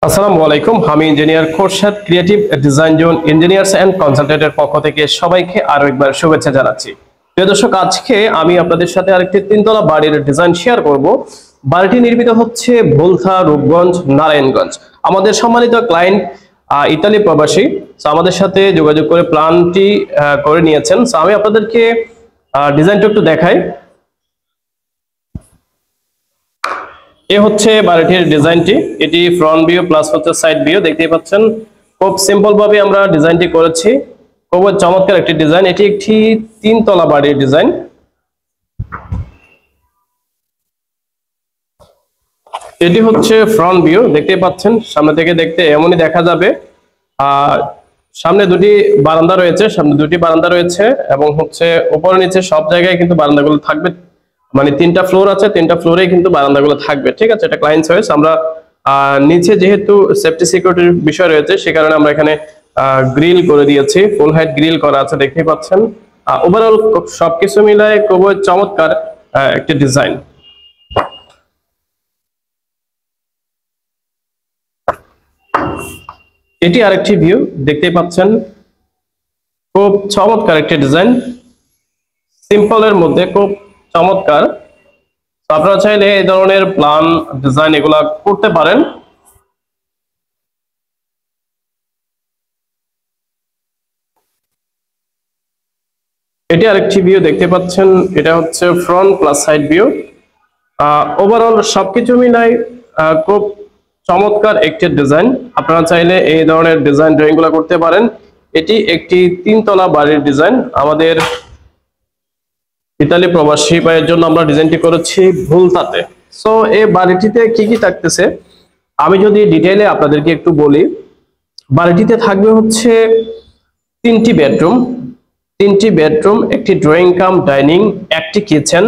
আসসালামু আলাইকুম। আমি engineer Khorshed creative design zone engineers and কনসালটেন্টের পক্ষ থেকে সবাইকে আরো একবার শুভেচ্ছা জানাচ্ছি। প্রিয় দর্শক, আজকে আমি আপনাদের সাথে আরেকটি তিনতলা বাড়ির ডিজাইন শেয়ার করব। বাড়িটি নির্মিত হচ্ছে ভুলথা, রূপগঞ্জ, নারায়ণগঞ্জ। আমাদের সম্মানিত ক্লায়েন্ট ইতালি প্রবাসী, আমাদের সাথে যোগাযোগ করে প্ল্যানটি করে নিয়েছেন। আমি আপনাদেরকে ডিজাইনটা একটু দেখাই। এ হচ্ছে বাড়িটির ডিজাইনটি। এটি ফ্রন্ট ভিউ প্লাস হচ্ছে সাইড ভিউ, দেখতেই পাচ্ছেন। খুব সিম্পল ভাবে আমরা ডিজাইনটি করেছি। খুব চমৎকার একটি ডিজাইন। এটি একটি তিনতলা বাড়ির ডিজাইন। এটি হচ্ছে ফ্রন্ট ভিউ, দেখতেই পাচ্ছেন। সামনে থেকে দেখতে এমনই দেখা যাবে। আর সামনে দুটি বারান্দা রয়েছে এবং হচ্ছে উপরে নিচে সব জায়গায় কিন্তু বারান্দাগুলো থাকবে। মানে তিনটা ফ্লোর আছে, তিনটা ফ্লোরে কিন্তু বারান্দাগুলো থাকবে। ঠিক আছে, এটা ক্লায়েন্ট চয়েস। আমরা নিচে যেহেতু সেফটি সিকিউরিটির বিষয় রয়েছে, সে কারণে আমরা এখানে গ্রিল করে দিয়েছি। ফুল হাইট গ্রিল করা আছে, দেখতেই পাচ্ছেন। ওভারঅল সবকিছু মিলায় খুবই চমৎকার একটি ডিজাইন। এটি আরেকটি ভিউ, দেখতেই পাচ্ছেন। খুব চমৎকার একটি ডিজাইন, সিম্পলের মধ্যে খুব চমৎকার। আপনারা চাইলে এই ধরনের প্ল্যান ডিজাইন এগুলা করতে পারেন। এটি আরেকটি ভিউ, দেখতে পাচ্ছেন। এটা হচ্ছে front plus side view. Overall সবকিছু মিলাই খুব চমৎকার একটি ডিজাইন। আপনারা চাইলে এই ধরনের ডিজাইন ড্রয়িং গুলা করতে পারেন। এটি একটি তিনতলা বাড়ির ডিজাইন। আমাদের ইতালি প্রবাসী ভাইয়ের জন্য আমরা ডিজাইনটি করেছি ভুলতাতে। সো এই বাড়িটিতে কি কি থাকতেছে আমি যদি ডিটেইলে আপনাদেরকে একটু বলি। বাড়িটিতে থাকবে হচ্ছে তিনটি বেডরুম, একটি ড্রয়িং কাম ডাইনিং, একটি কিচেন,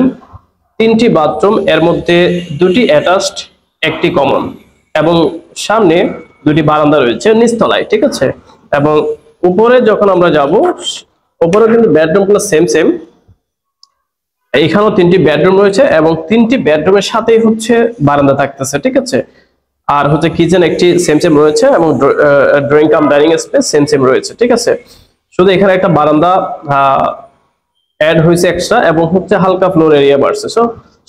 তিনটি বাথরুম। এর মধ্যে দুটি অ্যাটাচড, একটি কমন, এবং সামনে দুটি বারান্দা রয়েছে নিচতলায়। ঠিক আছে, এবং উপরে যখন আমরা যাব, উপরে কিন্তু বেডরুমগুলো সেম। এইখানেও তিনটি বেডরুম রয়েছে এবং তিনটি বেডরুমের সাথেই হচ্ছে বারান্দা থাকতেছে। ঠিক আছে, আর হচ্ছে কিচেন একটি সেম রয়েছে এবং drawing cum dining space same রয়েছে। ঠিক আছে, শুধু এখানে একটা বারান্দা অ্যাড হয়েছে এক্সট্রা এবং হচ্ছে হালকা ফ্লোর এরিয়া বাড়ছে। সো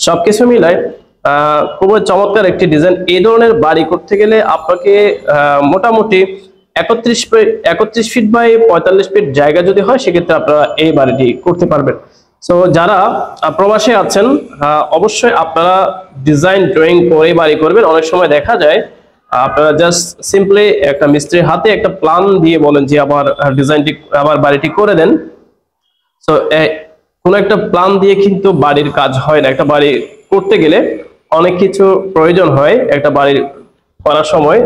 সবকিছু মিলাই খুবই চমৎকার একটি ডিজাইন। এই ধরনের বাড়ি করতে গেলে আপনাকে মোটামুটি 31 ফিট বাই 45 ফিট জায়গা যদি হয়, সেক্ষেত্রে আপনারা এই বাড়িটি করতে পারবেন। সো যারা প্রবাসে আছেন, অবশ্যই আপনারা ডিজাইন ড্রয়িং করে বাড়ি করবেন। অনেক সময় দেখা যায় আপনারা জাস্ট সিম্পলি একটা মিস্ত্রির হাতে একটা প্ল্যান দিয়ে বলেন যে আমার বাড়িটি করে দেন। সো কোন একটা প্ল্যান দিয়ে কিন্তু বাড়ির কাজ হয় না। একটা বাড়ি করতে গেলে অনেক কিছু প্রয়োজন হয় একটা বাড়ি করার সময়।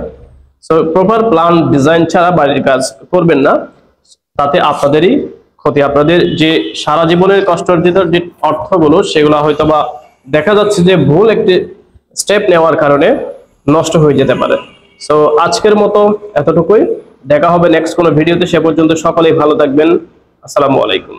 সো প্রপার প্ল্যান ডিজাইন ছাড়া বাড়ির কাজ করবেন না, তাতে আপনাদেরই ক্ষতি। আপনাদের যে সারা জীবনের কষ্টার্জিত যে অর্থগুলো, সেগুলো হয়তো বা দেখা যাচ্ছে যে ভুল একটি স্টেপ নেওয়ার কারণে নষ্ট হয়ে যেতে পারে। সো আজকের মতো এতটুকুই। দেখা হবে নেক্সট কোনো ভিডিওতে। সে পর্যন্ত সকলেই ভালো থাকবেন। আসসালামু আলাইকুম।